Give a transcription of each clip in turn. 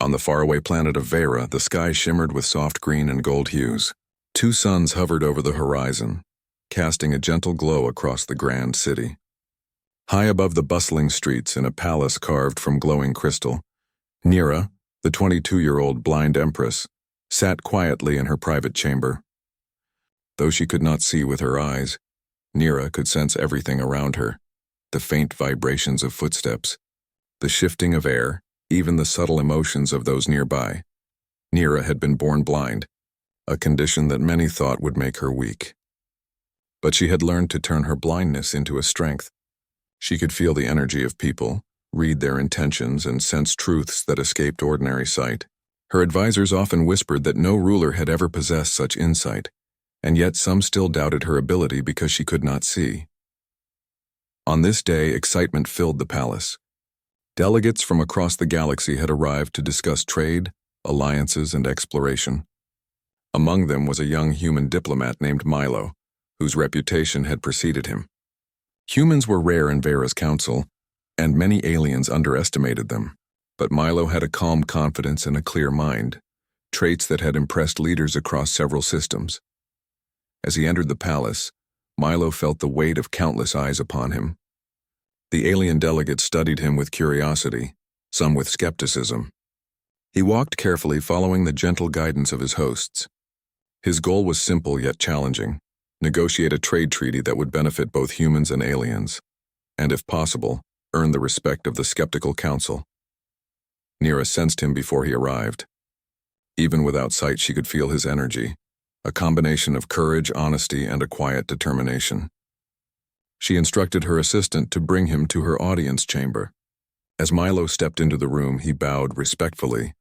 On the faraway planet of Vera, the sky shimmered with soft green and gold hues. Two suns hovered over the horizon, casting a gentle glow across the grand city. High above the bustling streets, in a palace carved from glowing crystal, Nira, the 22-year-old blind empress, sat quietly in her private chamber. Though she could not see with her eyes, Nira could sense everything around her, the faint vibrations of footsteps, the shifting of air, even the subtle emotions of those nearby. Nira had been born blind, a condition that many thought would make her weak. But she had learned to turn her blindness into a strength. She could feel the energy of people, read their intentions, and sense truths that escaped ordinary sight. Her advisors often whispered that no ruler had ever possessed such insight, and yet some still doubted her ability because she could not see. On this day, excitement filled the palace. Delegates from across the galaxy had arrived to discuss trade, alliances, and exploration. Among them was a young human diplomat named Milo, whose reputation had preceded him. Humans were rare in Vera's council, and many aliens underestimated them. But Milo had a calm confidence and a clear mind, traits that had impressed leaders across several systems. As he entered the palace, Milo felt the weight of countless eyes upon him. The alien delegates studied him with curiosity, some with skepticism. He walked carefully, following the gentle guidance of his hosts. His goal was simple yet challenging: negotiate a trade treaty that would benefit both humans and aliens, and if possible, earn the respect of the skeptical council. Nira sensed him before he arrived. Even without sight, she could feel his energy, a combination of courage, honesty, and a quiet determination. She instructed her assistant to bring him to her audience chamber. As Milo stepped into the room, he bowed respectfully.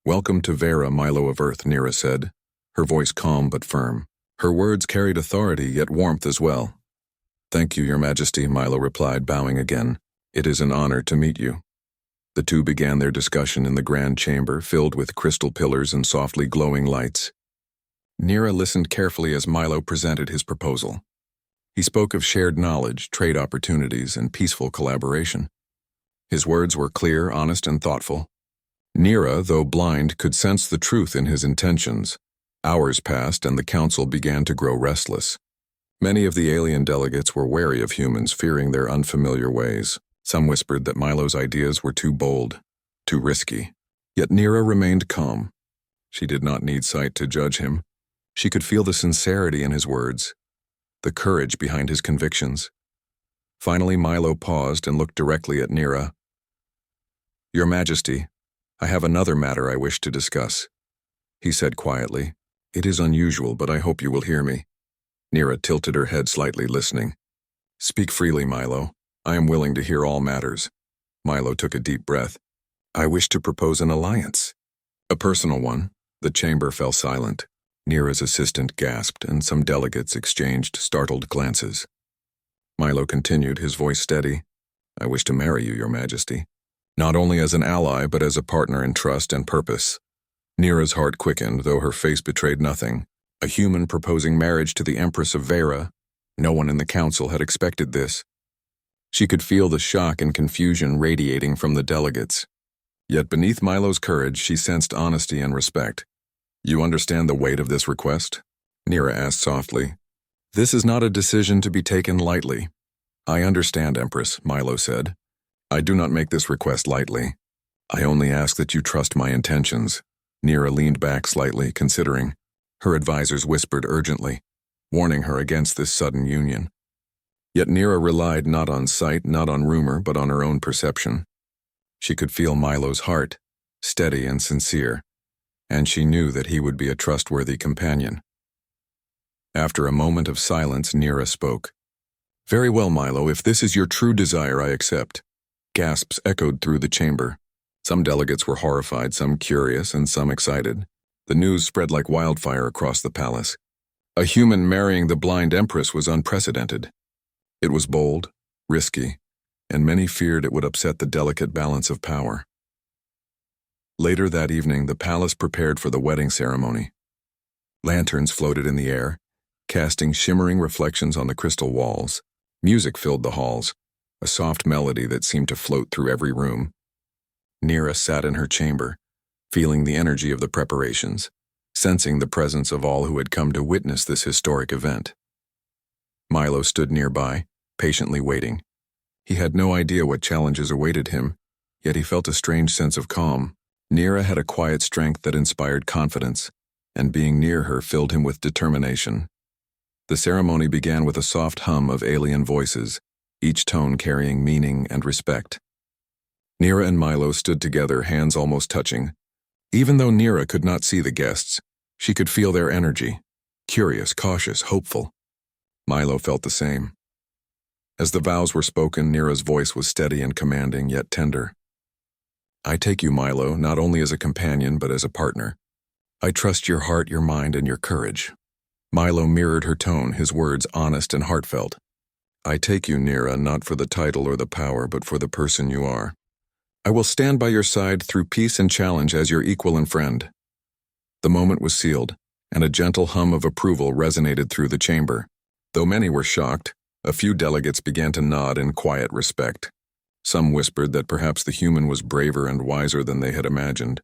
"Welcome to Vera, Milo of Earth," Nira said, her voice calm but firm. Her words carried authority, yet warmth as well. "Thank you, Your Majesty," Milo replied, bowing again. "It is an honor to meet you." The two began their discussion in the grand chamber, filled with crystal pillars and softly glowing lights. Nira listened carefully as Milo presented his proposal. He spoke of shared knowledge, trade opportunities, and peaceful collaboration. His words were clear, honest, and thoughtful. Nira, though blind, could sense the truth in his intentions. Hours passed, and the council began to grow restless. Many of the alien delegates were wary of humans, fearing their unfamiliar ways. Some whispered that Milo's ideas were too bold, too risky. Yet Nira remained calm. She did not need sight to judge him. She could feel the sincerity in his words, the courage behind his convictions. Finally, Milo paused and looked directly at Nira. "Your Majesty, I have another matter I wish to discuss," he said quietly. "It is unusual, but I hope you will hear me." Nira tilted her head slightly, listening. "Speak freely, Milo. I am willing to hear all matters." Milo took a deep breath. "I wish to propose an alliance." "A personal one." The chamber fell silent. Nira's assistant gasped, and some delegates exchanged startled glances. Milo continued, his voice steady. "I wish to marry you, Your Majesty. Not only as an ally, but as a partner in trust and purpose." Nira's heart quickened, though her face betrayed nothing. A human proposing marriage to the Empress of Vera. No one in the council had expected this. She could feel the shock and confusion radiating from the delegates. Yet beneath Milo's courage, she sensed honesty and respect. "You understand the weight of this request?" Nira asked softly. "This is not a decision to be taken lightly." "I understand, Empress," Milo said. "I do not make this request lightly. I only ask that you trust my intentions." Nira leaned back slightly, considering. Her advisors whispered urgently, warning her against this sudden union. Yet Nira relied not on sight, not on rumor, but on her own perception. She could feel Milo's heart, steady and sincere, and she knew that he would be a trustworthy companion. After a moment of silence, Nira spoke. "Very well, Milo, if this is your true desire, I accept." Gasps echoed through the chamber. Some delegates were horrified, some curious, and some excited. The news spread like wildfire across the palace. A human marrying the blind empress was unprecedented. It was bold, risky, and many feared it would upset the delicate balance of power. Later that evening, the palace prepared for the wedding ceremony. Lanterns floated in the air, casting shimmering reflections on the crystal walls. Music filled the halls, a soft melody that seemed to float through every room. Nira sat in her chamber, feeling the energy of the preparations, sensing the presence of all who had come to witness this historic event. Milo stood nearby, patiently waiting. He had no idea what challenges awaited him, yet he felt a strange sense of calm. Nira had a quiet strength that inspired confidence, and being near her filled him with determination. The ceremony began with a soft hum of alien voices, each tone carrying meaning and respect. Nira and Milo stood together, hands almost touching. Even though Nira could not see the guests, she could feel their energy, curious, cautious, hopeful. Milo felt the same. As the vows were spoken, Nira's voice was steady and commanding, yet tender. I take you, Milo, not only as a companion, but as a partner. I trust your heart, your mind, and your courage. Milo mirrored her tone, his words honest and heartfelt. I take you, Nira, not for the title or the power, but for the person you are. I will stand by your side through peace and challenge as your equal and friend. The moment was sealed, and a gentle hum of approval resonated through the chamber. Though many were shocked, a few delegates began to nod in quiet respect. Some whispered that perhaps the human was braver and wiser than they had imagined.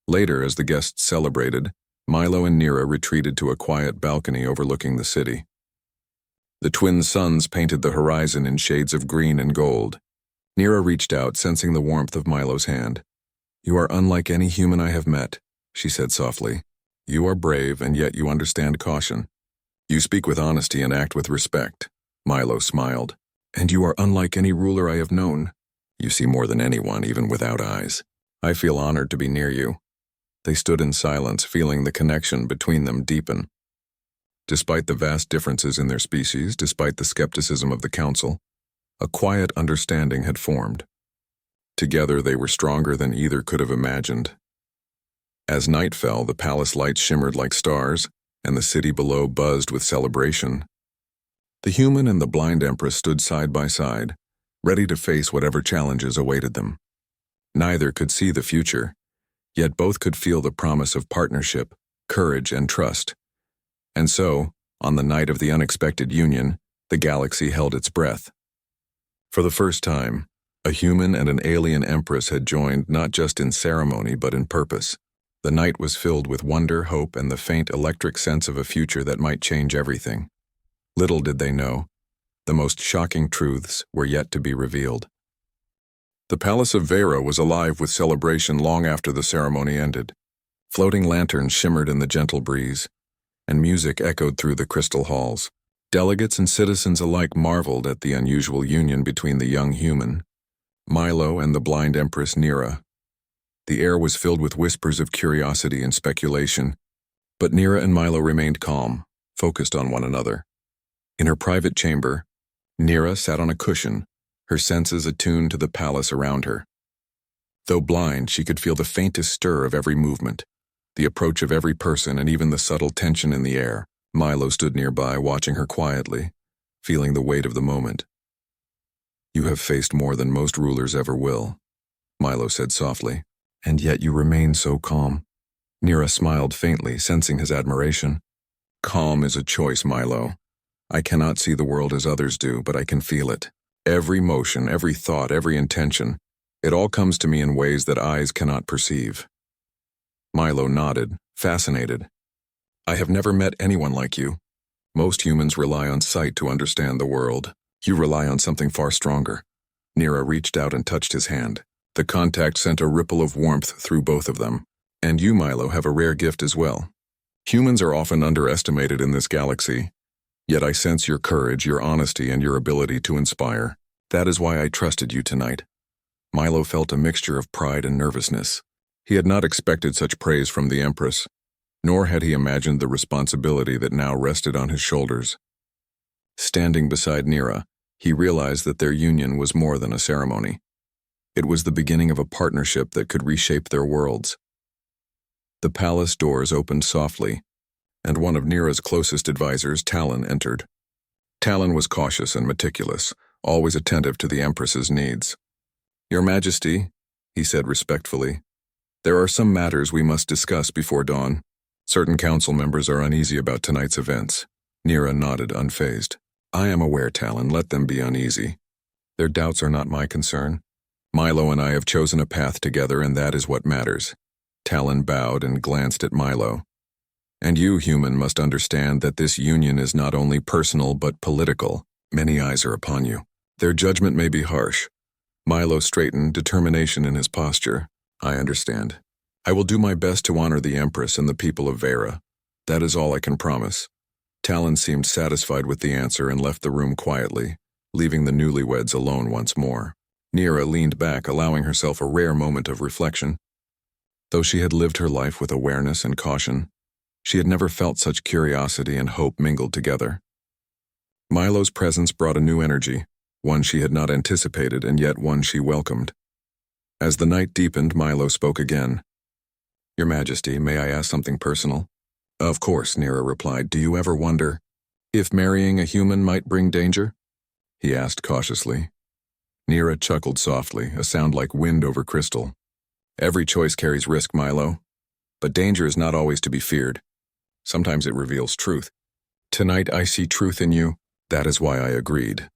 Later, as the guests celebrated, Milo and Nira retreated to a quiet balcony overlooking the city. The twin suns painted the horizon in shades of green and gold. Nira reached out, sensing the warmth of Milo's hand. You are unlike any human I have met, she said softly. You are brave, and yet you understand caution. You speak with honesty and act with respect. Milo smiled. And you are unlike any ruler I have known. You see more than anyone, even without eyes. I feel honored to be near you. They stood in silence, feeling the connection between them deepen. Despite the vast differences in their species, despite the skepticism of the council, a quiet understanding had formed. Together they were stronger than either could have imagined. As night fell, the palace lights shimmered like stars, and the city below buzzed with celebration. The human and the blind empress stood side by side, ready to face whatever challenges awaited them. Neither could see the future, yet both could feel the promise of partnership, courage, and trust. And so, on the night of the unexpected union, the galaxy held its breath. For the first time, a human and an alien empress had joined not just in ceremony but in purpose. The night was filled with wonder, hope, and the faint electric sense of a future that might change everything. Little did they know, the most shocking truths were yet to be revealed. The Palace of Vera was alive with celebration long after the ceremony ended. Floating lanterns shimmered in the gentle breeze, and music echoed through the crystal halls. Delegates and citizens alike marveled at the unusual union between the young human, Milo, and the blind Empress Nira. The air was filled with whispers of curiosity and speculation, but Nira and Milo remained calm, focused on one another. In her private chamber, Nira sat on a cushion, her senses attuned to the palace around her. Though blind, she could feel the faintest stir of every movement, the approach of every person, and even the subtle tension in the air. Milo stood nearby, watching her quietly, feeling the weight of the moment. You have faced more than most rulers ever will, Milo said softly, and yet you remain so calm. Nira smiled faintly, sensing his admiration. Calm is a choice, Milo. I cannot see the world as others do, but I can feel it. Every motion, every thought, every intention, it all comes to me in ways that eyes cannot perceive. Milo nodded, fascinated. I have never met anyone like you. Most humans rely on sight to understand the world. You rely on something far stronger. Nira reached out and touched his hand. The contact sent a ripple of warmth through both of them. And you, Milo, have a rare gift as well. Humans are often underestimated in this galaxy. Yet I sense your courage, your honesty, and your ability to inspire. That is why I trusted you tonight. Milo felt a mixture of pride and nervousness. He had not expected such praise from the Empress, nor had he imagined the responsibility that now rested on his shoulders. Standing beside Nira, he realized that their union was more than a ceremony. It was the beginning of a partnership that could reshape their worlds. The palace doors opened softly, and one of Nira's closest advisors, Talon, entered. Talon was cautious and meticulous, always attentive to the Empress's needs. Your Majesty, he said respectfully, there are some matters we must discuss before dawn. Certain council members are uneasy about tonight's events. Nira nodded, unfazed. I am aware, Talon, let them be uneasy. Their doubts are not my concern. Milo and I have chosen a path together, and that is what matters. Talon bowed and glanced at Milo. And you, human, must understand that this union is not only personal but political. Many eyes are upon you. Their judgment may be harsh. Milo straightened, determination in his posture. I understand. I will do my best to honor the Empress and the people of Vera. That is all I can promise. Talon seemed satisfied with the answer and left the room quietly, leaving the newlyweds alone once more. Nira leaned back, allowing herself a rare moment of reflection. Though she had lived her life with awareness and caution, she had never felt such curiosity and hope mingled together. Milo's presence brought a new energy, one she had not anticipated and yet one she welcomed. As the night deepened, Milo spoke again. Your Majesty, may I ask something personal? Of course, Nira replied. Do you ever wonder if marrying a human might bring danger? He asked cautiously. Nira chuckled softly, a sound like wind over crystal. Every choice carries risk, Milo. But danger is not always to be feared. Sometimes it reveals truth. Tonight I see truth in you. That is why I agreed.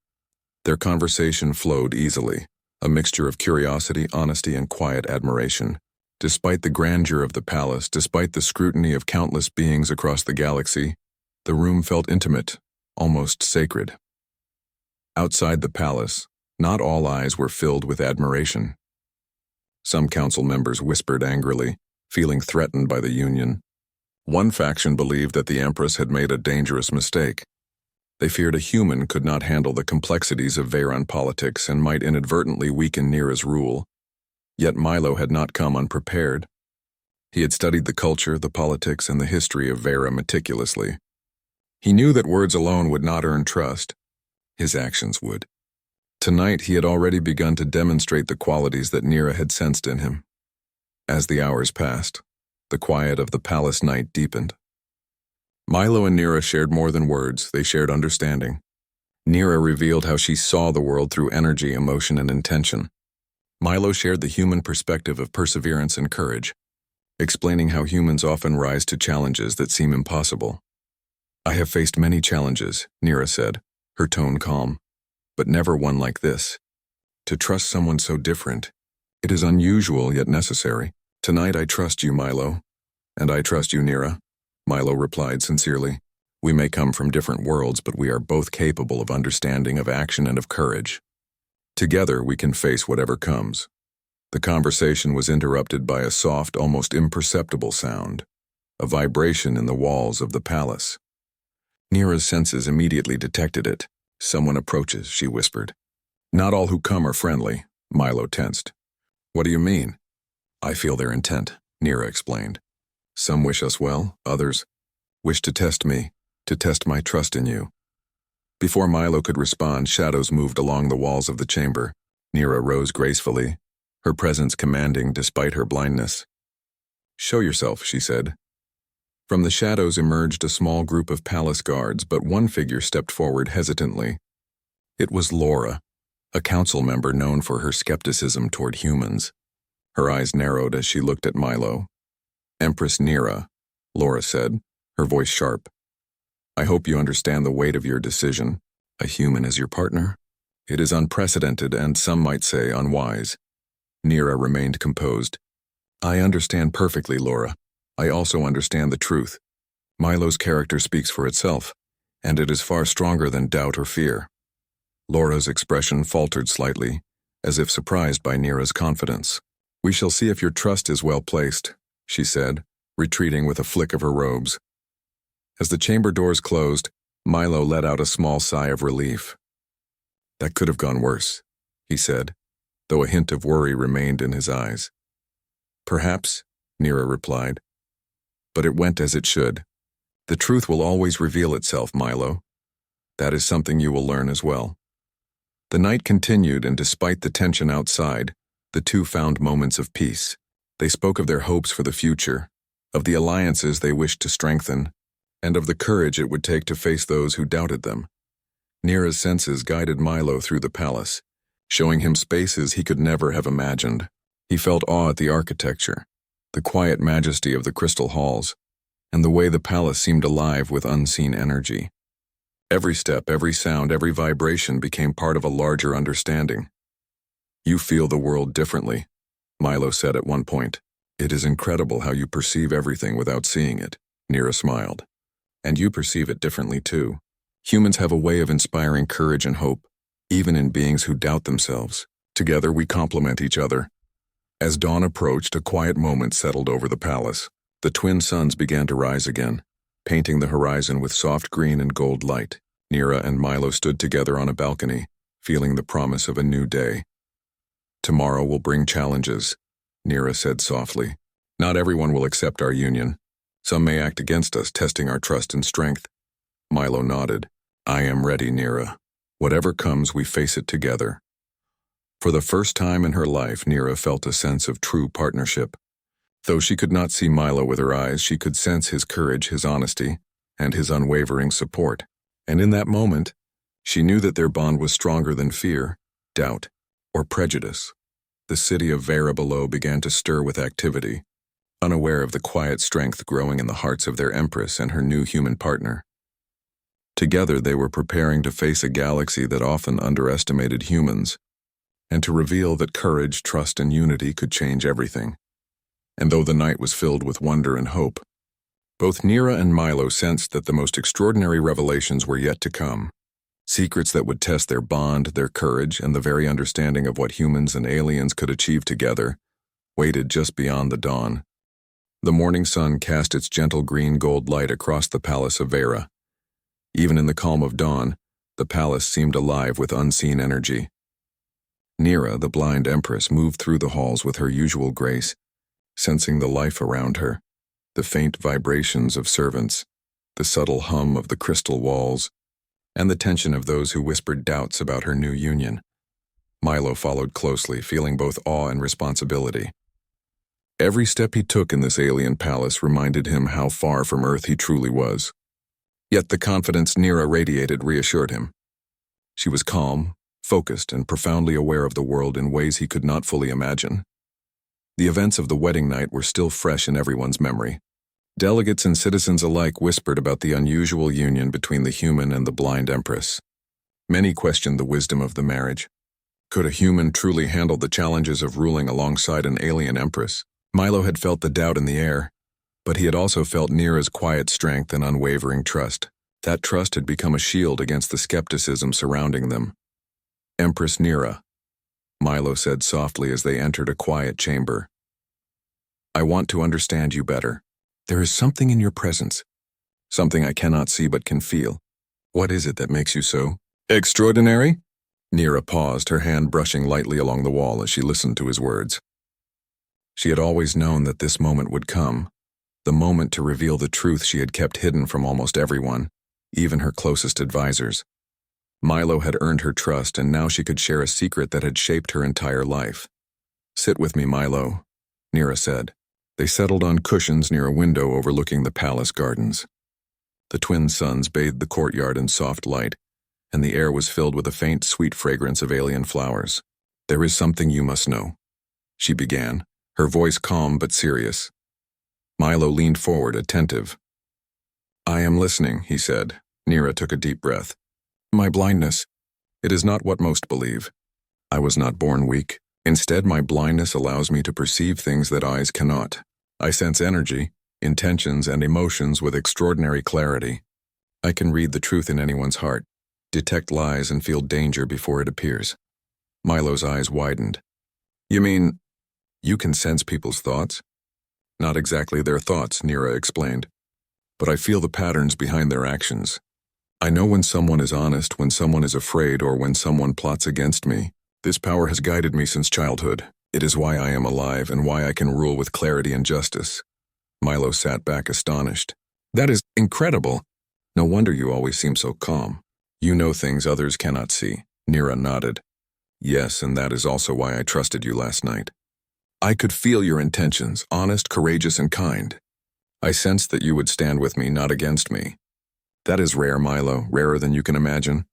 Their conversation flowed easily, a mixture of curiosity, honesty, and quiet admiration. Despite the grandeur of the palace, despite the scrutiny of countless beings across the galaxy, the room felt intimate, almost sacred. Outside the palace, not all eyes were filled with admiration. Some council members whispered angrily, feeling threatened by the union. One faction believed that the Empress had made a dangerous mistake. They feared a human could not handle the complexities of Veyron politics and might inadvertently weaken Nira's rule. Yet Milo had not come unprepared. He had studied the culture, the politics, and the history of Vera meticulously. He knew that words alone would not earn trust. His actions would. Tonight he had already begun to demonstrate the qualities that Nira had sensed in him. As the hours passed, the quiet of the palace night deepened. Milo and Nira shared more than words, they shared understanding. Nira revealed how she saw the world through energy, emotion, and intention. Milo shared the human perspective of perseverance and courage, explaining how humans often rise to challenges that seem impossible. I have faced many challenges, Nira said, her tone calm, but never one like this. To trust someone so different, it is unusual yet necessary. Tonight I trust you, Milo. And I trust you, Nira, Milo replied sincerely. We may come from different worlds, but we are both capable of understanding, of action, and of courage. Together we can face whatever comes. The conversation was interrupted by a soft, almost imperceptible sound, a vibration in the walls of the palace. Nira's senses immediately detected it. Someone approaches, she whispered. Not all who come are friendly, Milo tensed. What do you mean? I feel their intent, Nira explained. Some wish us well, others wish to test me, to test my trust in you. Before Milo could respond, shadows moved along the walls of the chamber. Nira rose gracefully, her presence commanding despite her blindness. Show yourself, she said. From the shadows emerged a small group of palace guards, but one figure stepped forward hesitantly. It was Laura, a council member known for her skepticism toward humans. Her eyes narrowed as she looked at Milo. Empress Nira, Laura said, her voice sharp. I hope you understand the weight of your decision. A human as your partner? It is unprecedented and some might say unwise. Nira remained composed. I understand perfectly, Laura. I also understand the truth. Milo's character speaks for itself, and it is far stronger than doubt or fear. Laura's expression faltered slightly, as if surprised by Nira's confidence. We shall see if your trust is well placed, she said, retreating with a flick of her robes. As the chamber doors closed, Milo let out a small sigh of relief. That could have gone worse, he said, though a hint of worry remained in his eyes. Perhaps, Nira replied. But it went as it should. The truth will always reveal itself, Milo. That is something you will learn as well. The night continued, and despite the tension outside, the two found moments of peace. They spoke of their hopes for the future, of the alliances they wished to strengthen, and of the courage it would take to face those who doubted them. Nira's senses guided Milo through the palace, showing him spaces he could never have imagined. He felt awe at the architecture, the quiet majesty of the crystal halls, and the way the palace seemed alive with unseen energy. Every step, every sound, every vibration became part of a larger understanding. You feel the world differently, Milo said at one point. It is incredible how you perceive everything without seeing it, Nira smiled. And you perceive it differently too. Humans have a way of inspiring courage and hope, even in beings who doubt themselves. Together we complement each other. As dawn approached, a quiet moment settled over the palace. The twin suns began to rise again, painting the horizon with soft green and gold light. Nira and Milo stood together on a balcony, feeling the promise of a new day. Tomorrow will bring challenges, Nira said softly. Not everyone will accept our union. Some may act against us, testing our trust and strength. Milo nodded. I am ready, Nira. Whatever comes, we face it together. For the first time in her life, Nira felt a sense of true partnership. Though she could not see Milo with her eyes, she could sense his courage, his honesty, and his unwavering support. And in that moment, she knew that their bond was stronger than fear, doubt, or prejudice. The city of Vera below began to stir with activity, unaware of the quiet strength growing in the hearts of their empress and her new human partner. Together they were preparing to face a galaxy that often underestimated humans, and to reveal that courage, trust, and unity could change everything. And though the night was filled with wonder and hope, both Nira and Milo sensed that the most extraordinary revelations were yet to come. Secrets that would test their bond, their courage, and the very understanding of what humans and aliens could achieve together, waited just beyond the dawn. The morning sun cast its gentle green-gold light across the palace of Vera. Even in the calm of dawn, the palace seemed alive with unseen energy. Nira, the blind empress, moved through the halls with her usual grace, sensing the life around her, the faint vibrations of servants, the subtle hum of the crystal walls, and the tension of those who whispered doubts about her new union. Milo followed closely, feeling both awe and responsibility. Every step he took in this alien palace reminded him how far from Earth he truly was. Yet the confidence Nira radiated reassured him. She was calm, focused, and profoundly aware of the world in ways he could not fully imagine. The events of the wedding night were still fresh in everyone's memory. Delegates and citizens alike whispered about the unusual union between the human and the blind empress. Many questioned the wisdom of the marriage. Could a human truly handle the challenges of ruling alongside an alien empress? Milo had felt the doubt in the air, but he had also felt Nira's quiet strength and unwavering trust. That trust had become a shield against the skepticism surrounding them. Empress Nira, Milo said softly as they entered a quiet chamber. I want to understand you better. There is something in your presence, something I cannot see but can feel. What is it that makes you so extraordinary? Nira paused, her hand brushing lightly along the wall as she listened to his words. She had always known that this moment would come, the moment to reveal the truth she had kept hidden from almost everyone, even her closest advisors. Milo had earned her trust, and now she could share a secret that had shaped her entire life. Sit with me, Milo, Nira said. They settled on cushions near a window overlooking the palace gardens. The twin suns bathed the courtyard in soft light, and the air was filled with a faint, sweet fragrance of alien flowers. There is something you must know, she began, her voice calm but serious. Milo leaned forward, attentive. I am listening, he said. Nira took a deep breath. My blindness. It is not what most believe. I was not born weak. Instead, my blindness allows me to perceive things that eyes cannot. I sense energy, intentions, and emotions with extraordinary clarity. I can read the truth in anyone's heart, detect lies, and feel danger before it appears. Milo's eyes widened. You mean, you can sense people's thoughts? Not exactly their thoughts, Nira explained. But I feel the patterns behind their actions. I know when someone is honest, when someone is afraid, or when someone plots against me. This power has guided me since childhood. It is why I am alive and why I can rule with clarity and justice. Milo sat back astonished. That is incredible. No wonder you always seem so calm. You know things others cannot see. Nira nodded. Yes, and that is also why I trusted you last night. I could feel your intentions, honest, courageous, and kind. I sensed that you would stand with me, not against me. That is rare, Milo, rarer than you can imagine.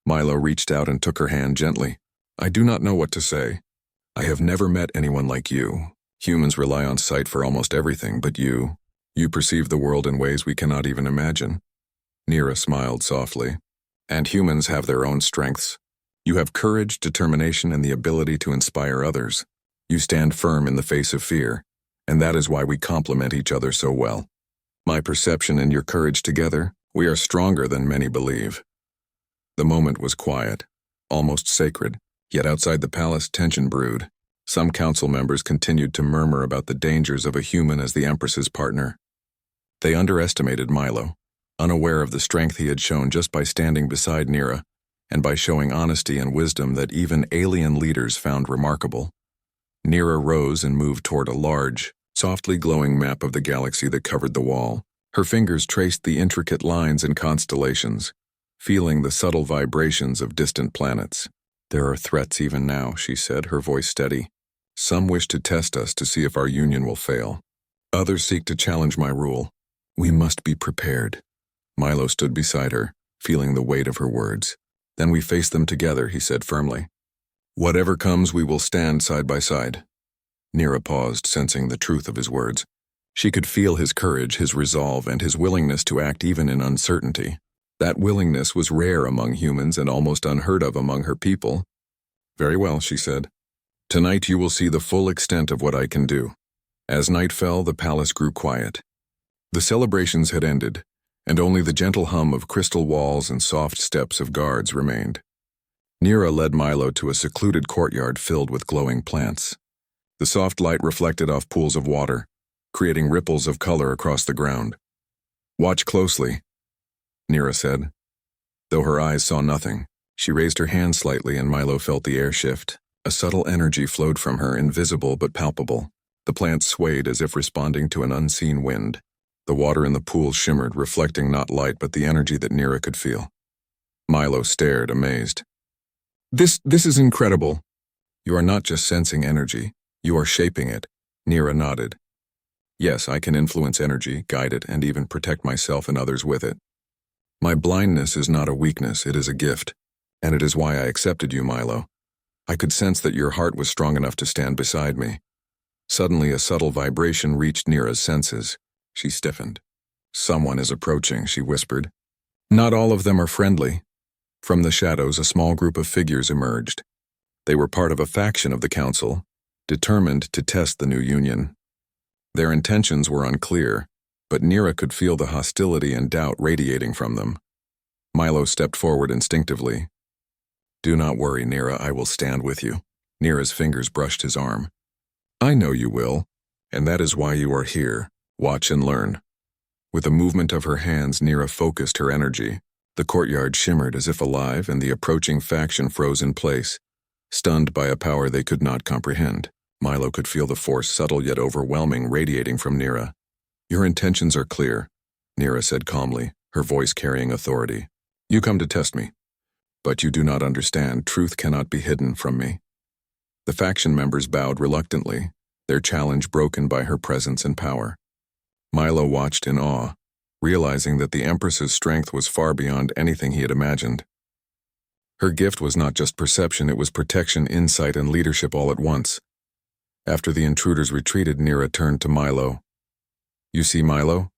Milo reached out and took her hand gently. I do not know what to say. I have never met anyone like you. Humans rely on sight for almost everything, but you perceive the world in ways we cannot even imagine. Nira smiled softly. And humans have their own strengths. You have courage, determination, and the ability to inspire others. You stand firm in the face of fear, and that is why we complement each other so well. My perception and your courage together, we are stronger than many believe." The moment was quiet, almost sacred, yet outside the palace tension brewed. Some council members continued to murmur about the dangers of a human as the Empress's partner. They underestimated Milo, unaware of the strength he had shown just by standing beside Nira, and by showing honesty and wisdom that even alien leaders found remarkable. Nira rose and moved toward a large, softly glowing map of the galaxy that covered the wall. Her fingers traced the intricate lines and constellations, feeling the subtle vibrations of distant planets. "There are threats even now," she said, her voice steady. "Some wish to test us to see if our union will fail. Others seek to challenge my rule. We must be prepared." Milo stood beside her, feeling the weight of her words. "Then we face them together," he said firmly. "Whatever comes, we will stand side by side." Nira paused, sensing the truth of his words. She could feel his courage, his resolve, and his willingness to act even in uncertainty. That willingness was rare among humans and almost unheard of among her people. "Very well," she said. "Tonight you will see the full extent of what I can do." As night fell, the palace grew quiet. The celebrations had ended, and only the gentle hum of crystal walls and soft steps of guards remained. Nira led Milo to a secluded courtyard filled with glowing plants. The soft light reflected off pools of water, creating ripples of color across the ground. "Watch closely," Nira said. Though her eyes saw nothing, she raised her hand slightly and Milo felt the air shift. A subtle energy flowed from her, invisible but palpable. The plants swayed as if responding to an unseen wind. The water in the pool shimmered, reflecting not light but the energy that Nira could feel. Milo stared, amazed. This is incredible." "You are not just sensing energy, you are shaping it," Nira nodded. "Yes, I can influence energy, guide it, and even protect myself and others with it. My blindness is not a weakness, it is a gift. And it is why I accepted you, Milo. I could sense that your heart was strong enough to stand beside me." Suddenly a subtle vibration reached Nira's senses. She stiffened. "Someone is approaching," she whispered. "Not all of them are friendly." From the shadows, a small group of figures emerged. They were part of a faction of the council, determined to test the new union. Their intentions were unclear, but Nira could feel the hostility and doubt radiating from them. Milo stepped forward instinctively. "Do not worry, Nira, I will stand with you." Nira's fingers brushed his arm. "I know you will, and that is why you are here. Watch and learn." With a movement of her hands, Nira focused her energy. The courtyard shimmered as if alive, and the approaching faction froze in place, stunned by a power they could not comprehend. Milo could feel the force, subtle yet overwhelming, radiating from Nira. "Your intentions are clear," Nira said calmly, her voice carrying authority. "You come to test me. But you do not understand. Truth cannot be hidden from me." The faction members bowed reluctantly, their challenge broken by her presence and power. Milo watched in awe, realizing that the Empress's strength was far beyond anything he had imagined. Her gift was not just perception, it was protection, insight, and leadership all at once. After the intruders retreated, Nira turned to Milo. "You see, Milo?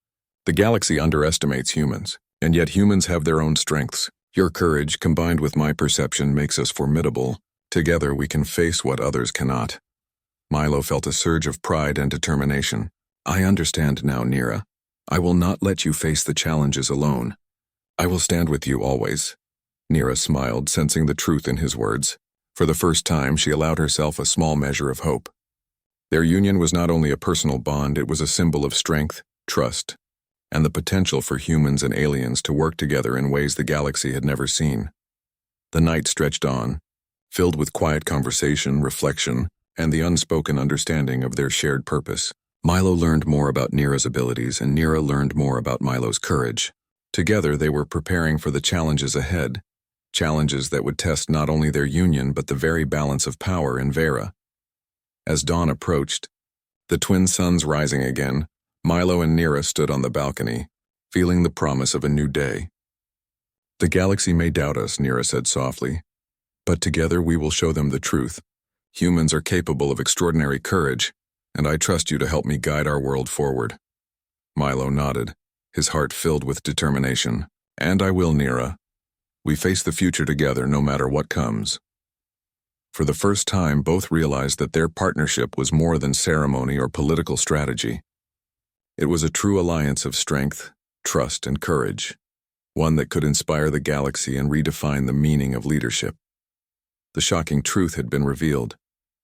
The galaxy underestimates humans, and yet humans have their own strengths. Your courage, combined with my perception, makes us formidable. Together we can face what others cannot." Milo felt a surge of pride and determination. "I understand now, Nira. I will not let you face the challenges alone. I will stand with you always." Nira smiled, sensing the truth in his words. For the first time, she allowed herself a small measure of hope. Their union was not only a personal bond, it was a symbol of strength, trust, and the potential for humans and aliens to work together in ways the galaxy had never seen. The night stretched on, filled with quiet conversation, reflection, and the unspoken understanding of their shared purpose. Milo learned more about Nira's abilities, and Nira learned more about Milo's courage. Together, they were preparing for the challenges ahead, challenges that would test not only their union but the very balance of power in Vera. As dawn approached, the twin suns rising again, Milo and Nira stood on the balcony, feeling the promise of a new day. "The galaxy may doubt us," Nira said softly, "but together we will show them the truth. Humans are capable of extraordinary courage, and I trust you to help me guide our world forward." Milo nodded, his heart filled with determination. "And I will, Nira. We face the future together no matter what comes." For the first time, both realized that their partnership was more than ceremony or political strategy. It was a true alliance of strength, trust, and courage, one that could inspire the galaxy and redefine the meaning of leadership. The shocking truth had been revealed.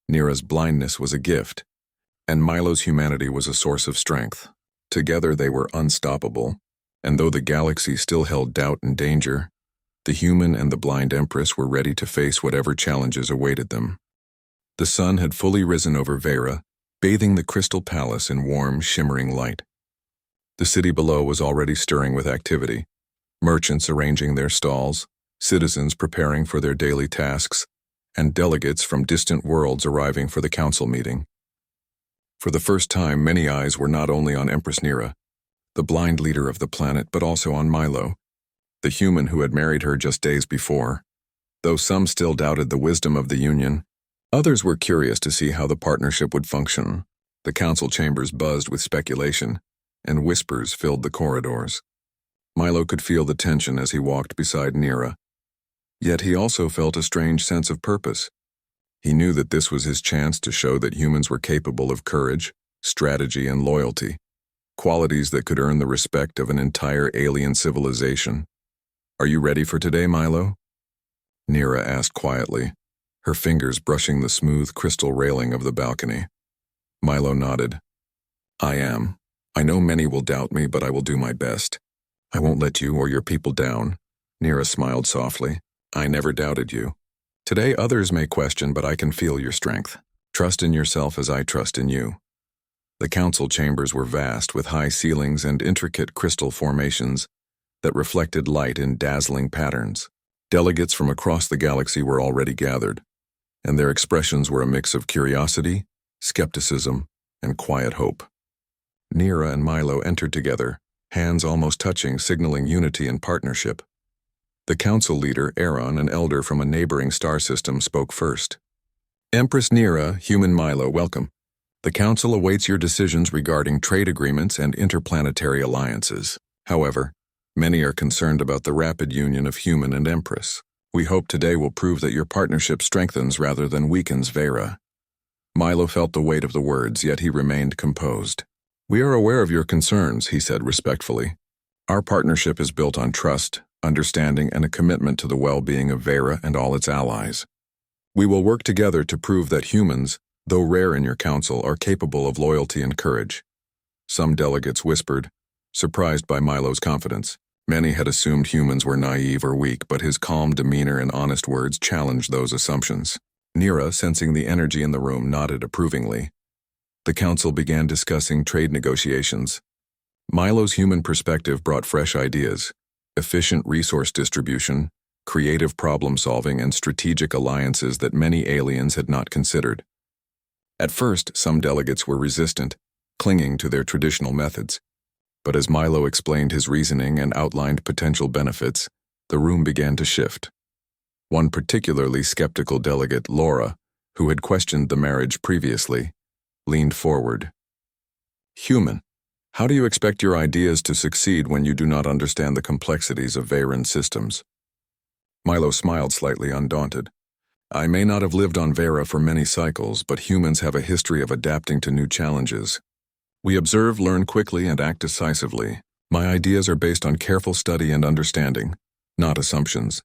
Nira's blindness was a gift, and Milo's humanity was a source of strength. Together they were unstoppable, and though the galaxy still held doubt and danger, the human and the blind Empress were ready to face whatever challenges awaited them. The sun had fully risen over Vera, bathing the crystal palace in warm, shimmering light. The city below was already stirring with activity, merchants arranging their stalls, citizens preparing for their daily tasks, and delegates from distant worlds arriving for the council meeting. For the first time, many eyes were not only on Empress Nira, the blind leader of the planet, but also on Milo, the human who had married her just days before. Though some still doubted the wisdom of the union, others were curious to see how the partnership would function. The council chambers buzzed with speculation, and whispers filled the corridors. Milo could feel the tension as he walked beside Nira. Yet he also felt a strange sense of purpose. He knew that this was his chance to show that humans were capable of courage, strategy, and loyalty, qualities that could earn the respect of an entire alien civilization. "Are you ready for today, Milo?" Nira asked quietly, her fingers brushing the smooth crystal railing of the balcony. Milo nodded. "I am. I know many will doubt me, but I will do my best. I won't let you or your people down." Nira smiled softly. "I never doubted you. Today others may question, but I can feel your strength. Trust in yourself as I trust in you." The council chambers were vast, with high ceilings and intricate crystal formations that reflected light in dazzling patterns. Delegates from across the galaxy were already gathered, and their expressions were a mix of curiosity, skepticism, and quiet hope. Nira and Milo entered together, hands almost touching, signaling unity and partnership. The council leader, Aaron, an elder from a neighboring star system, spoke first. "Empress Nira, human Milo, welcome. The council awaits your decisions regarding trade agreements and interplanetary alliances. However, many are concerned about the rapid union of human and Empress. We hope today will prove that your partnership strengthens rather than weakens Vera." Milo felt the weight of the words, yet he remained composed. "We are aware of your concerns," he said respectfully. "Our partnership is built on trust, understanding, and a commitment to the well-being of Vera and all its allies. We will work together to prove that humans, though rare in your council, are capable of loyalty and courage." Some delegates whispered, surprised by Milo's confidence. Many had assumed humans were naive or weak, but his calm demeanor and honest words challenged those assumptions. Nira, sensing the energy in the room, nodded approvingly. The council began discussing trade negotiations. Milo's human perspective brought fresh ideas: efficient resource distribution, creative problem-solving, and strategic alliances that many aliens had not considered. At first, some delegates were resistant, clinging to their traditional methods. But as Milo explained his reasoning and outlined potential benefits, the room began to shift. One particularly skeptical delegate, Laura, who had questioned the marriage previously, leaned forward. "Human, how do you expect your ideas to succeed when you do not understand the complexities of Veyran systems?" Milo smiled slightly, undaunted. "I may not have lived on Vera for many cycles, but humans have a history of adapting to new challenges. We observe, learn quickly, and act decisively. My ideas are based on careful study and understanding, not assumptions."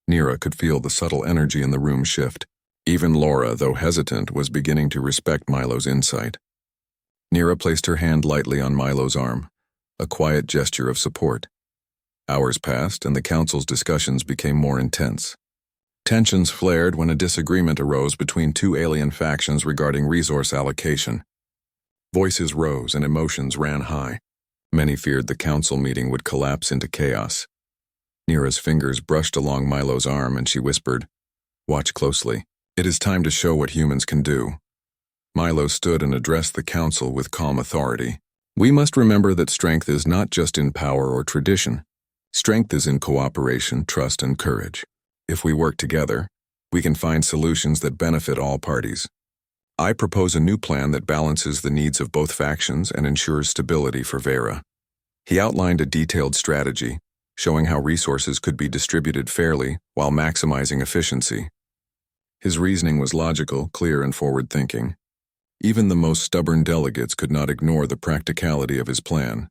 Nira could feel the subtle energy in the room shift. Even Laura, though hesitant, was beginning to respect Milo's insight. Nira placed her hand lightly on Milo's arm, a quiet gesture of support. Hours passed, and the council's discussions became more intense. Tensions flared when a disagreement arose between two alien factions regarding resource allocation. Voices rose and emotions ran high. Many feared the council meeting would collapse into chaos. Nira's fingers brushed along Milo's arm and she whispered, "Watch closely. It is time to show what humans can do." Milo stood and addressed the council with calm authority. "We must remember that strength is not just in power or tradition. Strength is in cooperation, trust, and courage. If we work together, we can find solutions that benefit all parties. I propose a new plan that balances the needs of both factions and ensures stability for Vera." He outlined a detailed strategy, showing how resources could be distributed fairly while maximizing efficiency. His reasoning was logical, clear, and forward-thinking. Even the most stubborn delegates could not ignore the practicality of his plan.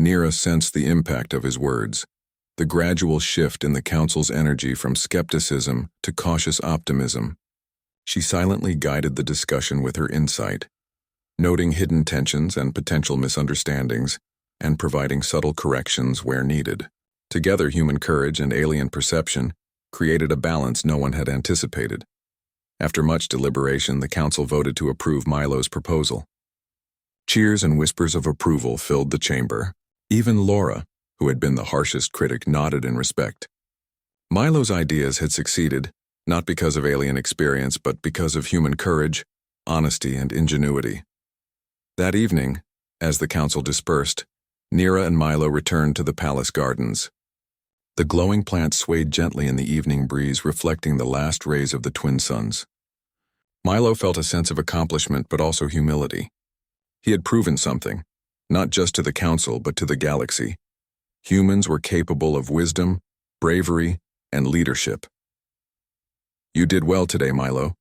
Nira sensed the impact of his words, the gradual shift in the council's energy from skepticism to cautious optimism. She silently guided the discussion with her insight, noting hidden tensions and potential misunderstandings, and providing subtle corrections where needed. Together, human courage and alien perception created a balance no one had anticipated. After much deliberation, the council voted to approve Milo's proposal. Cheers and whispers of approval filled the chamber. Even Laura, who had been the harshest critic, nodded in respect. Milo's ideas had succeeded, not because of alien experience, but because of human courage, honesty, and ingenuity. That evening, as the council dispersed, Nira and Milo returned to the palace gardens. The glowing plants swayed gently in the evening breeze, reflecting the last rays of the twin suns. Milo felt a sense of accomplishment, but also humility. He had proven something, not just to the council, but to the galaxy. Humans were capable of wisdom, bravery, and leadership. "You did well today, Milo,"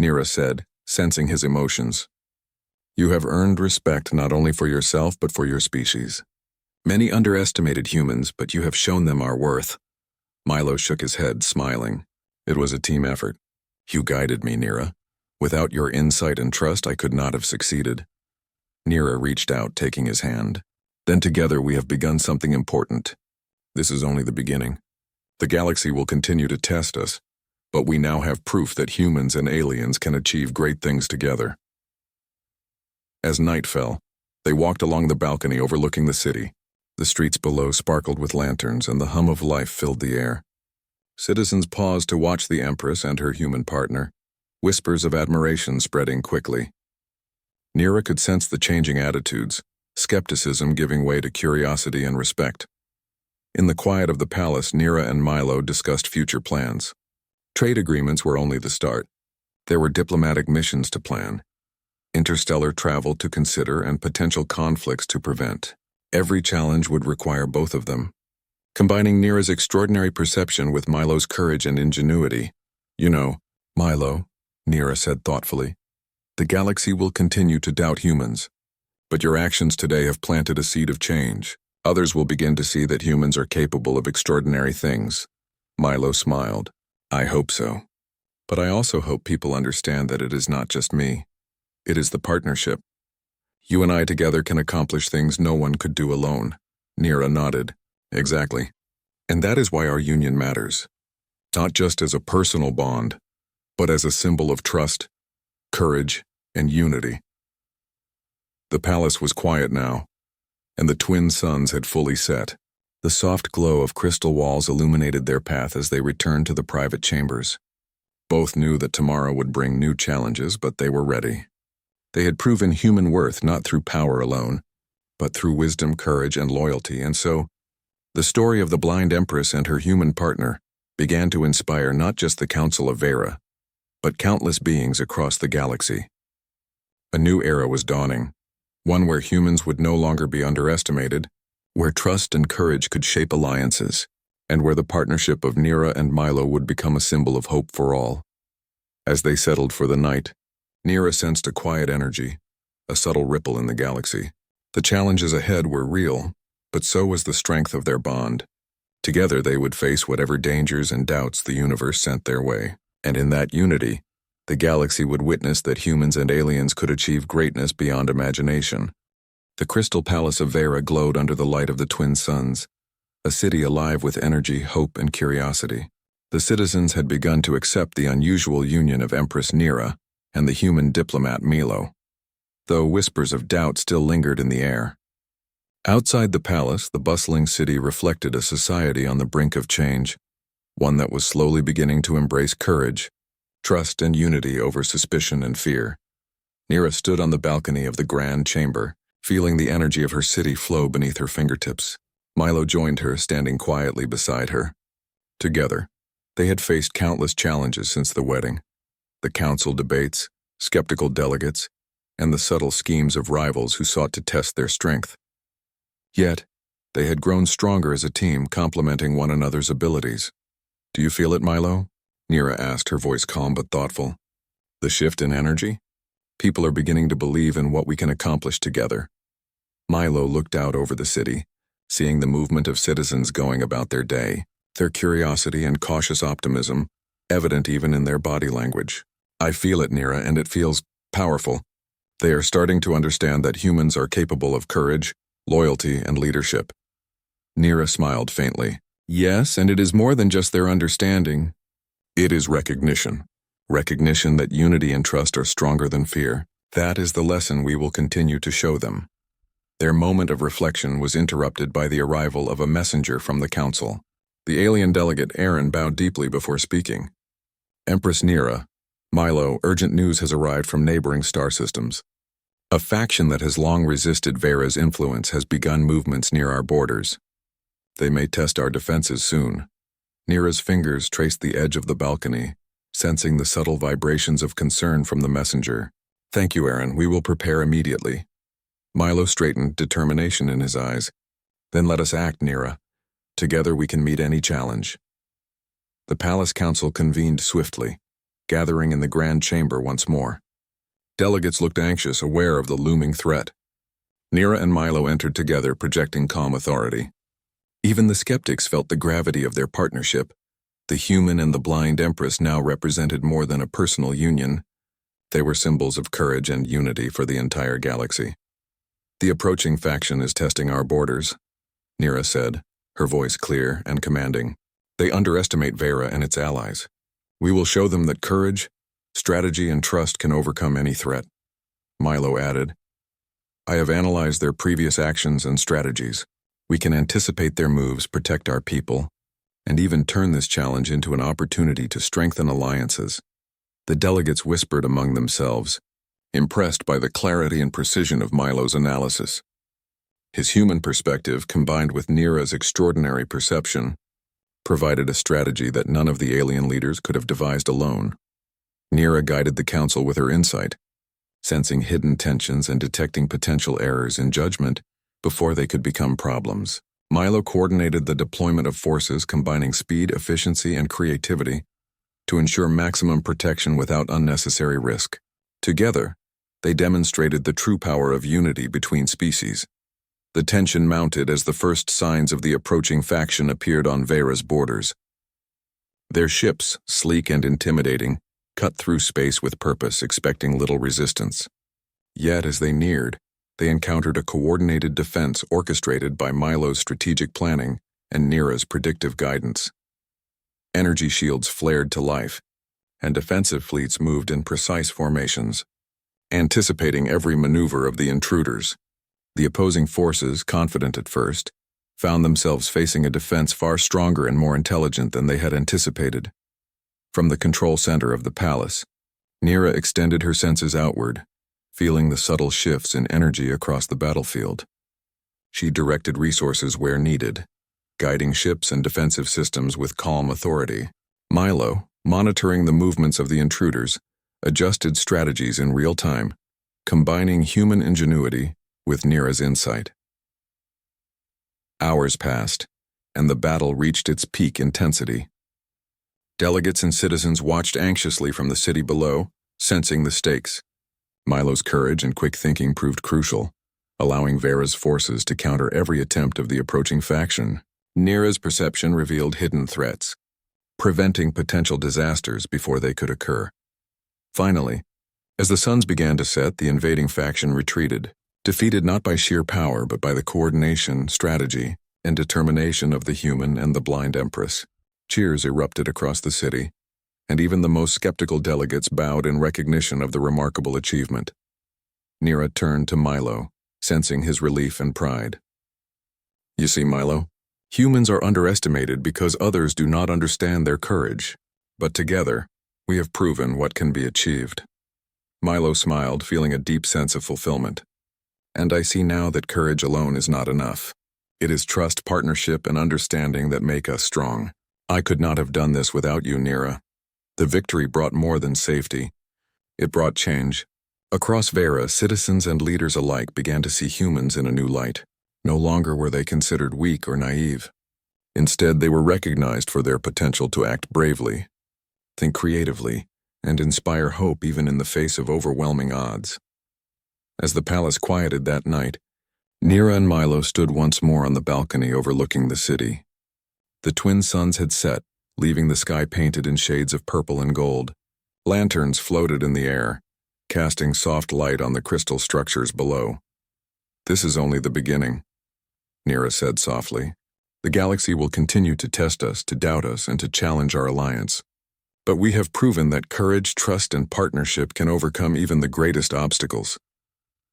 Nira said, sensing his emotions. "You have earned respect not only for yourself but for your species. Many underestimated humans, but you have shown them our worth." Milo shook his head, smiling. "It was a team effort. You guided me, Nira. Without your insight and trust, I could not have succeeded." Nira reached out, taking his hand. "Then together we have begun something important. This is only the beginning. The galaxy will continue to test us, but we now have proof that humans and aliens can achieve great things together." As night fell, they walked along the balcony overlooking the city. The streets below sparkled with lanterns, and the hum of life filled the air. Citizens paused to watch the Empress and her human partner, whispers of admiration spreading quickly. Nira could sense the changing attitudes, skepticism giving way to curiosity and respect. In the quiet of the palace, Nira and Milo discussed future plans. Trade agreements were only the start. There were diplomatic missions to plan, interstellar travel to consider, and potential conflicts to prevent. Every challenge would require both of them. Combining Nira's extraordinary perception with Milo's courage and ingenuity. "You know, Milo," Nira said thoughtfully, "the galaxy will continue to doubt humans. But your actions today have planted a seed of change. Others will begin to see that humans are capable of extraordinary things." Milo smiled. "I hope so. But I also hope people understand that it is not just me. It is the partnership. You and I together can accomplish things no one could do alone." Nira nodded. "Exactly. And that is why our union matters. Not just as a personal bond, but as a symbol of trust, courage, and unity." The palace was quiet now, and the twin suns had fully set. The soft glow of crystal walls illuminated their path as they returned to the private chambers. Both knew that tomorrow would bring new challenges, but they were ready. They had proven human worth not through power alone, but through wisdom, courage, and loyalty, and so, the story of the blind Empress and her human partner began to inspire not just the Council of Vera, but countless beings across the galaxy. A new era was dawning, one where humans would no longer be underestimated, where trust and courage could shape alliances, and where the partnership of Nira and Milo would become a symbol of hope for all. As they settled for the night, Nira sensed a quiet energy, a subtle ripple in the galaxy. The challenges ahead were real, but so was the strength of their bond. Together they would face whatever dangers and doubts the universe sent their way, and in that unity, the galaxy would witness that humans and aliens could achieve greatness beyond imagination. The crystal palace of Vera glowed under the light of the twin suns, a city alive with energy, hope, and curiosity. The citizens had begun to accept the unusual union of Empress Nira and the human diplomat Milo, though whispers of doubt still lingered in the air. Outside the palace, the bustling city reflected a society on the brink of change, one that was slowly beginning to embrace courage, trust, and unity over suspicion and fear. Nira stood on the balcony of the grand chamber, feeling the energy of her city flow beneath her fingertips. Milo joined her, standing quietly beside her. Together, they had faced countless challenges since the wedding. The council debates, skeptical delegates, and the subtle schemes of rivals who sought to test their strength. Yet, they had grown stronger as a team, complementing one another's abilities. "Do you feel it, Milo?" Nira asked, her voice calm but thoughtful. The shift in energy? People are beginning to believe in what we can accomplish together. Milo looked out over the city, seeing the movement of citizens going about their day, their curiosity and cautious optimism, evident even in their body language. I feel it, Nira, and it feels powerful. They are starting to understand that humans are capable of courage, loyalty, and leadership. Nira smiled faintly. Yes, and it is more than just their understanding. It is recognition. Recognition that unity and trust are stronger than fear. That is the lesson we will continue to show them. Their moment of reflection was interrupted by the arrival of a messenger from the council. The alien delegate Aaron bowed deeply before speaking. Empress Nira, Milo, urgent news has arrived from neighboring star systems. A faction that has long resisted Vera's influence has begun movements near our borders. They may test our defenses soon. Nira's fingers traced the edge of the balcony, sensing the subtle vibrations of concern from the messenger. Thank you, Aaron. We will prepare immediately. Milo straightened, determination in his eyes. Then let us act, Nira. Together we can meet any challenge. The palace council convened swiftly, gathering in the grand chamber once more. Delegates looked anxious, aware of the looming threat. Nira and Milo entered together, projecting calm authority. Even the skeptics felt the gravity of their partnership. The human and the blind empress now represented more than a personal union. They were symbols of courage and unity for the entire galaxy. The approaching faction is testing our borders, Nira said, her voice clear and commanding. They underestimate Vera and its allies. We will show them that courage, strategy, and trust can overcome any threat. Milo added, I have analyzed their previous actions and strategies. We can anticipate their moves, protect our people, and even turn this challenge into an opportunity to strengthen alliances. The delegates whispered among themselves, impressed by the clarity and precision of Milo's analysis. His human perspective, combined with Nira's extraordinary perception, provided a strategy that none of the alien leaders could have devised alone. Nira guided the council with her insight, sensing hidden tensions and detecting potential errors in judgment before they could become problems. Milo coordinated the deployment of forces combining speed, efficiency, and creativity to ensure maximum protection without unnecessary risk. Together, they demonstrated the true power of unity between species. The tension mounted as the first signs of the approaching faction appeared on Vera's borders. Their ships, sleek and intimidating, cut through space with purpose, expecting little resistance. Yet, as they neared, they encountered a coordinated defense orchestrated by Milo's strategic planning and Nira's predictive guidance. Energy shields flared to life, and defensive fleets moved in precise formations, anticipating every maneuver of the intruders. The opposing forces, confident at first, found themselves facing a defense far stronger and more intelligent than they had anticipated. From the control center of the palace, Nira extended her senses outward, feeling the subtle shifts in energy across the battlefield. She directed resources where needed, guiding ships and defensive systems with calm authority. Milo, monitoring the movements of the intruders, adjusted strategies in real time, combining human ingenuity with Nira's insight. Hours passed, and the battle reached its peak intensity. Delegates and citizens watched anxiously from the city below, sensing the stakes. Milo's courage and quick thinking proved crucial, allowing Vera's forces to counter every attempt of the approaching faction. Nira's perception revealed hidden threats, preventing potential disasters before they could occur. Finally, as the suns began to set, the invading faction retreated, defeated not by sheer power but by the coordination, strategy, and determination of the human and the blind empress. Cheers erupted across the city, and even the most skeptical delegates bowed in recognition of the remarkable achievement. Nira turned to Milo, sensing his relief and pride. You see, Milo, humans are underestimated because others do not understand their courage, but together, we have proven what can be achieved. Milo smiled, feeling a deep sense of fulfillment. And I see now that courage alone is not enough. It is trust, partnership, and understanding that make us strong. I could not have done this without you, Nira. The victory brought more than safety. It brought change. Across Vera, citizens and leaders alike began to see humans in a new light. No longer were they considered weak or naive. Instead, they were recognized for their potential to act bravely. think creatively, and inspire hope even in the face of overwhelming odds. As the palace quieted that night, Nira and Milo stood once more on the balcony overlooking the city. The twin suns had set, leaving the sky painted in shades of purple and gold. Lanterns floated in the air, casting soft light on the crystal structures below. "This is only the beginning," Nira said softly. "The galaxy will continue to test us, to doubt us, and to challenge our alliance. But we have proven that courage, trust, and partnership can overcome even the greatest obstacles."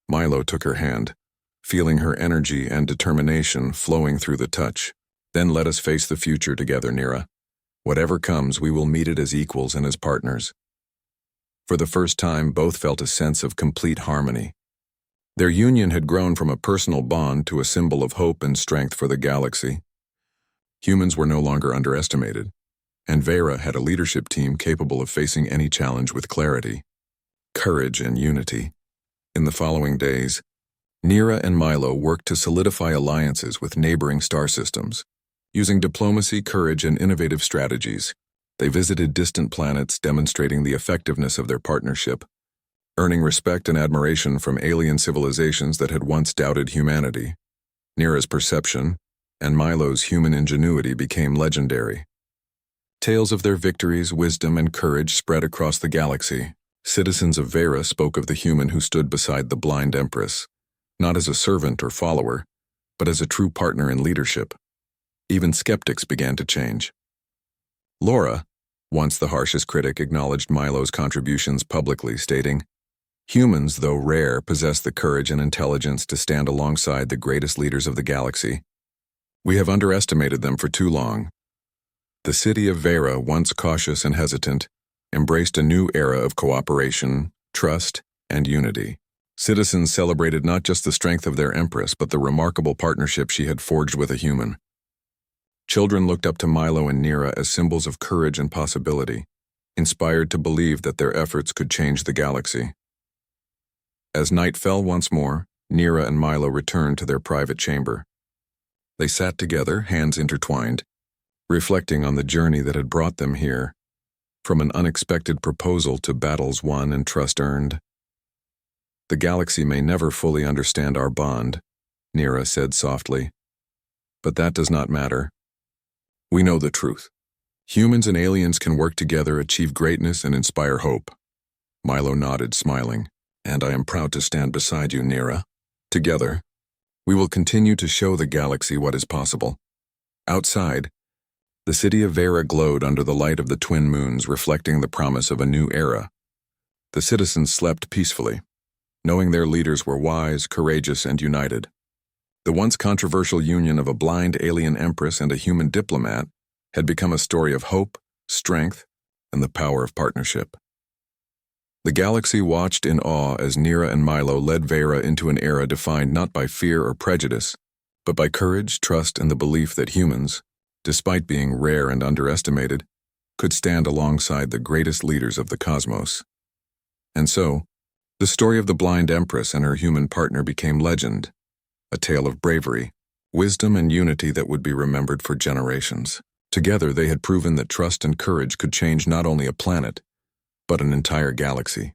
Milo took her hand, feeling her energy and determination flowing through the touch. "Then let us face the future together, Nira. Whatever comes, we will meet it as equals and as partners." For the first time, both felt a sense of complete harmony. Their union had grown from a personal bond to a symbol of hope and strength for the galaxy. Humans were no longer underestimated, and Vera had a leadership team capable of facing any challenge with clarity, courage, and unity. In the following days, Nira and Milo worked to solidify alliances with neighboring star systems. Using diplomacy, courage, and innovative strategies, they visited distant planets, demonstrating the effectiveness of their partnership, earning respect and admiration from alien civilizations that had once doubted humanity. Nira's perception and Milo's human ingenuity became legendary. Tales of their victories, wisdom, and courage spread across the galaxy. Citizens of Vera spoke of the human who stood beside the blind empress, not as a servant or follower, but as a true partner in leadership. Even skeptics began to change. Laura, once the harshest critic, acknowledged Milo's contributions publicly, stating, "Humans, though rare, possess the courage and intelligence to stand alongside the greatest leaders of the galaxy. We have underestimated them for too long." The city of Vera, once cautious and hesitant, embraced a new era of cooperation, trust, and unity. Citizens celebrated not just the strength of their empress, but the remarkable partnership she had forged with a human. Children looked up to Milo and Nira as symbols of courage and possibility, inspired to believe that their efforts could change the galaxy. As night fell once more, Nira and Milo returned to their private chamber. They sat together, hands intertwined, reflecting on the journey that had brought them here, from an unexpected proposal to battles won and trust earned. "The galaxy may never fully understand our bond," Nira said softly. "But that does not matter. We know the truth. Humans and aliens can work together, achieve greatness, and inspire hope." Milo nodded, smiling. "And I am proud to stand beside you, Nira. Together, we will continue to show the galaxy what is possible." Outside, the city of Vera glowed under the light of the twin moons, reflecting the promise of a new era. The citizens slept peacefully, knowing their leaders were wise, courageous, and united. The once controversial union of a blind alien empress and a human diplomat had become a story of hope, strength, and the power of partnership. The galaxy watched in awe as Nira and Milo led Vera into an era defined not by fear or prejudice, but by courage, trust, and the belief that humans, despite being rare and underestimated, could stand alongside the greatest leaders of the cosmos. And so, the story of the blind empress and her human partner became legend, a tale of bravery, wisdom, and unity that would be remembered for generations. Together, they had proven that trust and courage could change not only a planet, but an entire galaxy.